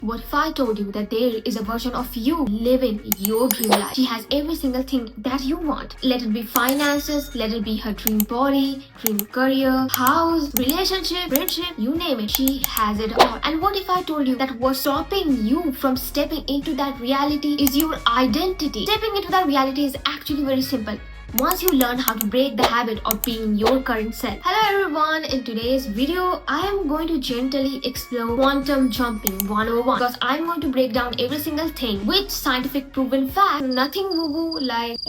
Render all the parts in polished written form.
What if I told you that there is a version of you living your dream life? She has every single thing that you want. Let it be finances, let it be her dream body, dream career, house, relationship, friendship, you name it. She has it all. And what if I told you that what's stopping you from stepping into that reality is your identity? Stepping into that reality is actually very simple. Once you learn how to break the habit of being your current self. Hello everyone, in today's video, I am going to gently explore quantum jumping 101 because I'm going to break down every single thing with scientific proven facts, nothing woo-woo like,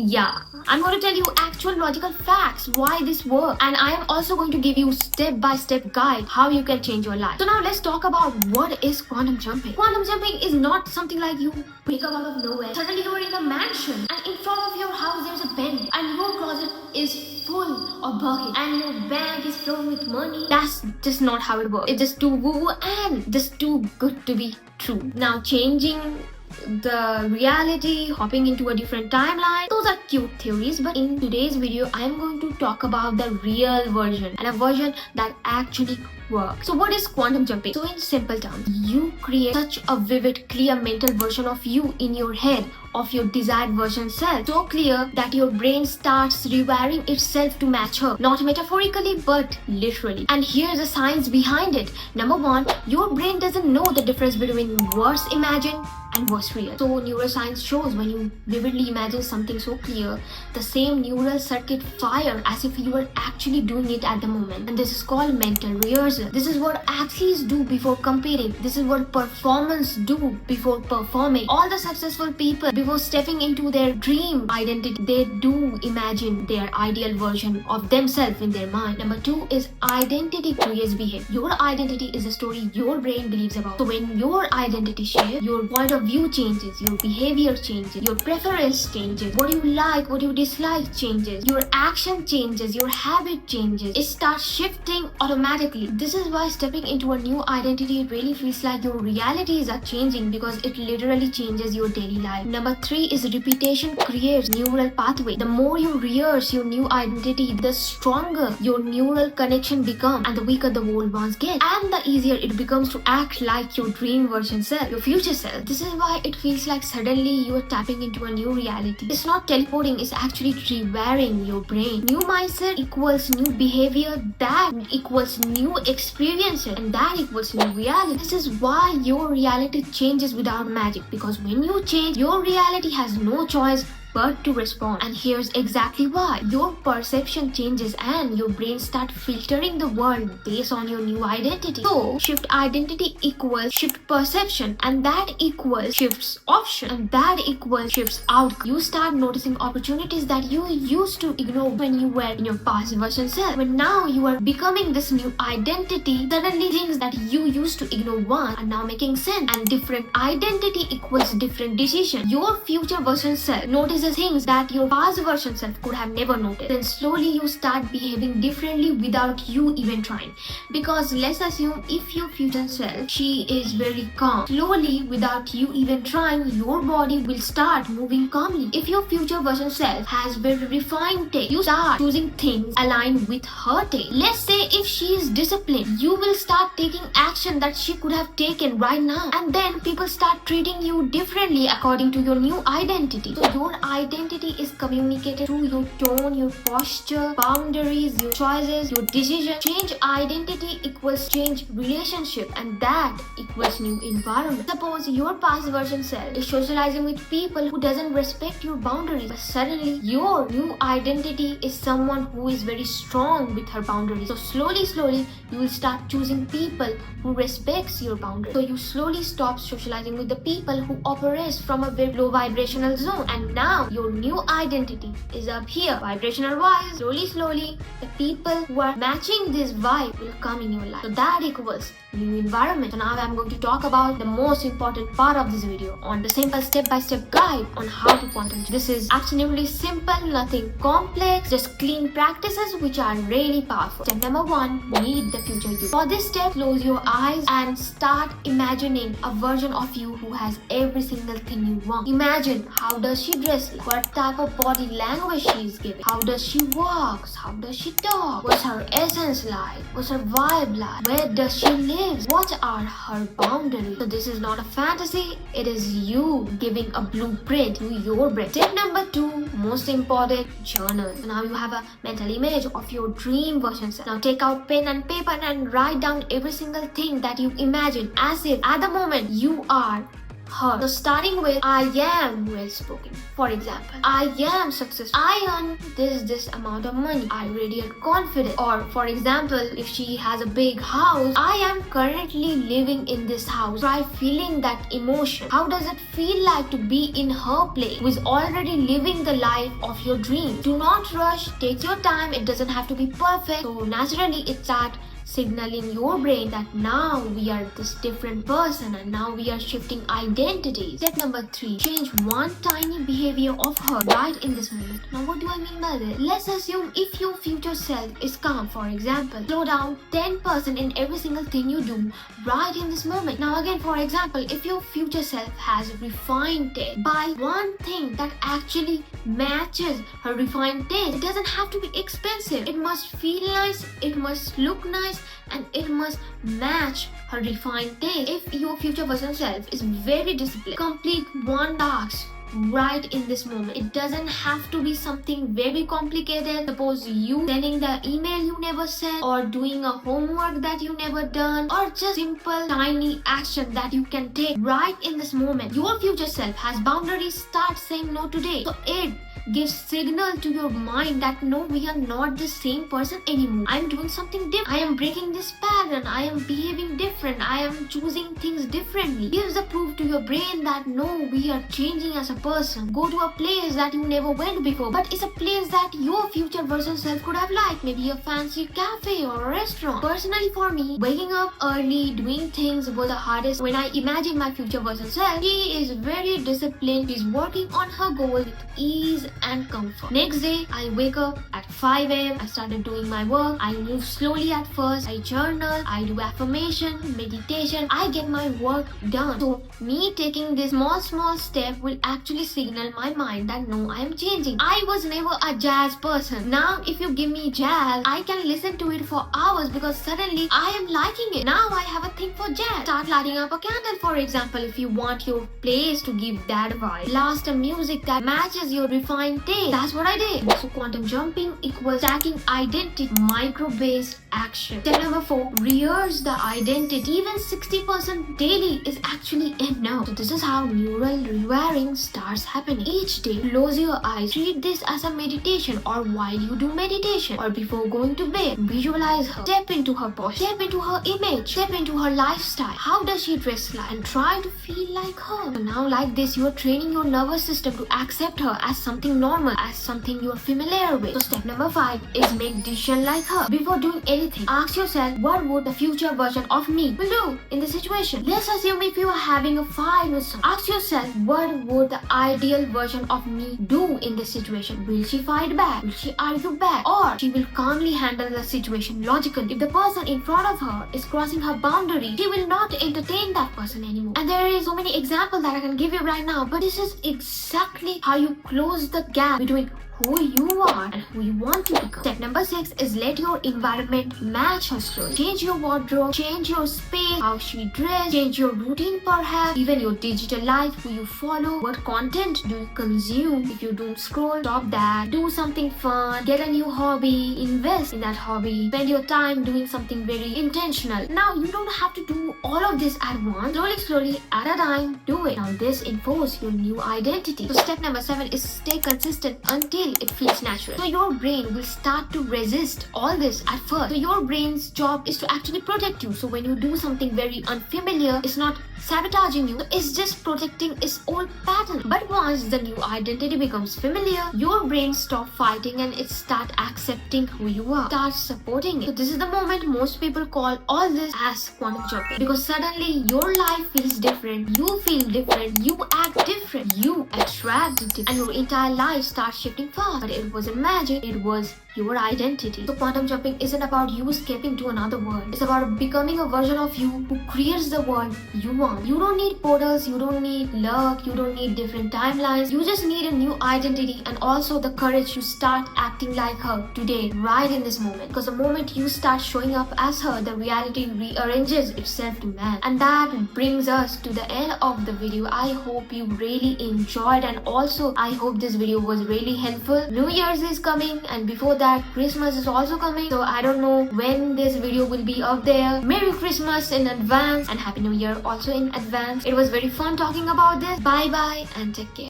I'm going to tell you actual logical facts, why this works, and I am also going to give you step-by-step guide how you can change your life. So now let's talk about what is quantum jumping. Quantum jumping is not something like you wake up out of nowhere, suddenly you're in a mansion and in front of your house there's a bench and your closet is full of buckets and your bank is filled with money. That's just not how it works. It's just too woo and just too good to be true. Now changing the reality, hopping into a different timeline, those are cute theories, but in today's video I am going to talk about the real version and a version that actually works. So what is quantum jumping? So in simple terms, you create such a vivid, clear mental version of you in your head of your desired version self, so clear that your brain starts rewiring itself to match her, not metaphorically but literally. And here's the science behind it. Number one, your brain doesn't know the difference between what's imagined and what's real. So neuroscience shows when you vividly imagine something so clear, the same neural circuit fire as if you were actually doing it at the moment. And this is called mental rehearsal. This is what athletes do before competing. This is what performers do before performing. All the successful people, before stepping into their dream identity, they do imagine their ideal version of themselves in their mind. Number two is identity creates behavior. Your identity is the story your brain believes about. So when your identity shifts, your point of view changes, your behavior changes, your preference changes, what you like, what you dislike changes, your action changes, your habit changes. It starts shifting automatically. This is why stepping into a new identity really feels like your realities are changing, because it literally changes your daily life. Number three is repetition creates neural pathway. The more you rehearse your new identity, the stronger your neural connection becomes and the weaker the old ones get, and the easier it becomes to act like your dream version self, your future self. This is why it feels like suddenly you are tapping into a new reality. It's not teleporting, it's actually rewiring your brain. New mindset equals new behavior, that equals new experiences, and that equals new reality. This is why your reality changes without magic, because when you change, your reality has no choice but to respond. And here's exactly why. Your perception changes and your brain starts filtering the world based on your new identity. So shift identity equals shift perception, and that equals shifts option, and that equals shifts outcome. You start noticing opportunities that you used to ignore when you were in your past version self. When now you are becoming this new identity, suddenly things that you used to ignore once are now making sense, and different identity equals different decision. Your future version self notices things that your past version self could have never noticed. Then slowly you start behaving differently without you even trying. Because let's assume if your future self, she is very calm, slowly without you even trying, your body will start moving calmly. If your future version self has very refined taste, you start choosing things aligned with her taste. Let's say if she is disciplined, you will start taking action that she could have taken right now, and then people start treating you differently according to your new identity. So your identity is communicated through your tone, your posture, boundaries, your choices, your decision. Change identity equals change relationship, and that equals new environment. Suppose your past version self is socializing with people who doesn't respect your boundaries, but suddenly your new identity is someone who is very strong with her boundaries. So slowly you will start choosing people who respects your boundaries. So you slowly stop socializing with the people who operates from a very low vibrational zone, and now your new identity is up here, vibrational wise. Slowly the people who are matching this vibe will come in your life. So that equals new environment. So now I'm going to talk about the most important part of this video, on the simple step-by-step guide on how to quantum jump. This is absolutely simple, nothing complex, just clean practices which are really powerful. Step number one, meet the future you. For this step, close your eyes and start imagining a version of you who has every single thing you want. Imagine how does she dress dress like, what type of body language she is giving, how does she walk, how does she talk, what's her essence like, what's her vibe like, where does she live, what are her boundaries. So this is not a fantasy, it is you giving a blueprint to your brain. Tip number 2, most important, journal. So now you have a mental image of your dream version self. Now take out pen and paper and write down every single thing that you imagine as if at the moment you are her. So starting with, I am well spoken. For example, I am successful. I earn this amount of money. I radiate confidence. Or for example, if she has a big house, I am currently living in this house. Try feeling that emotion. How does it feel like to be in her place, who is already living the life of your dreams? Do not rush. Take your time. It doesn't have to be perfect. So naturally, it starts signaling your brain that now we are this different person and now we are shifting identities. Step number 3, change one tiny behavior of her right in this moment. Now what do I mean by this? Let's assume if your future self is calm, for example, slow down 10% in every single thing you do right in this moment. Now again, for example, if your future self has refined taste, buy one thing that actually matches her refined taste. It doesn't have to be expensive. It must feel nice, it must look nice, and it must match her refined taste. If your future version self is very disciplined, complete one task right in this moment. It doesn't have to be something very complicated. Suppose you sending the email you never sent, or doing a homework that you never done, or just simple tiny action that you can take right in this moment. Your future self has boundaries. Start saying no today. So it gives signal to your mind that no, we are not the same person anymore. I am doing something different. I am breaking this pattern. I am behaving different. I am choosing things differently. Gives the proof to your brain that no, we are changing as a person. Go to a place that you never went before, but it's a place that your future version self could have liked. Maybe a fancy cafe or a restaurant. Personally for me, waking up early, doing things were the hardest. When I imagine my future version self, she is very disciplined. She's working on her goal with ease and comfort. Next day, I wake up at 5 a.m. I started doing my work. I move slowly at first. I journal. I do affirmation, meditation. I get my work done. So me taking this small step will actually signal my mind that no, I am changing. I was never a jazz person. Now if you give me jazz, I can listen to it for hours because suddenly I am liking it. Now I have a thing for jazz. Start lighting up a candle, for example, if you want your place to give that vibe. Blast a music that matches your refined taste. That's what I did. So quantum jumping equals stacking identity, micro-based action. Step number 4, rehearse the identity. Even 60% daily is actually enough. So this is how neural rewiring starts happening. Each day, close your eyes. Treat this as a meditation, or while you do meditation, or before going to bed. Visualize her. Step into her posture. Step into her image. Step into her lifestyle. How does she dress like? And try to feel like her. So now like this, you are training your nervous system to accept her as something normal, as something you are familiar with. So step number 5 is make decision like her. Before doing anything, ask yourself, what would the future version of me will do in this situation? Let's assume if you are having a fight with someone, ask yourself, what would the ideal version of me do in this situation? Will she fight back? Will she argue back? Or she will calmly handle the situation logically? If the person in front of her is crossing her boundary, she will not entertain that person anymore. And there is so many examples that I can give you right now, but this is exactly how you close the gap between who you are and who you want to become. Step number 6 is let your environment match her story. Change your wardrobe, change your space, how she dress, change your routine perhaps, even your digital life, who you follow, what content do you consume. If you don't scroll, stop that. Do something fun, get a new hobby, invest in that hobby, spend your time doing something very intentional. Now you don't have to do all of this at once. Slowly at a time, do it. Now this enforces your new identity. So step number 7 is stay consistent until it feels natural. So your brain will start to resist all this at first. So your brain's job is to actually protect you. So when you do something very unfamiliar, it's not sabotaging you, it's just protecting its old pattern. But once the new identity becomes familiar, your brain stops fighting and it starts accepting who you are, starts supporting it. So this is the moment most people call all this as quantum jumping, because suddenly your life feels different, you feel different, you act different, you attract different, and your entire life starts shifting fast. But it wasn't magic, it was your identity. So quantum jumping isn't about you escaping to another world. It's about becoming a version of you who creates the world you want. You don't need portals, you don't need luck, you don't need different timelines. You just need a new identity and also the courage to start acting like her today, right in this moment. Because the moment you start showing up as her, the reality rearranges itself to man. And that brings us to the end of the video. I hope you really enjoyed, and also I hope this video was really helpful. New Year's is coming, and before that Christmas is also coming, so I don't know when this video will be up there. Merry Christmas in advance and Happy New Year also in advance. It was very fun talking about this. Bye bye and take care.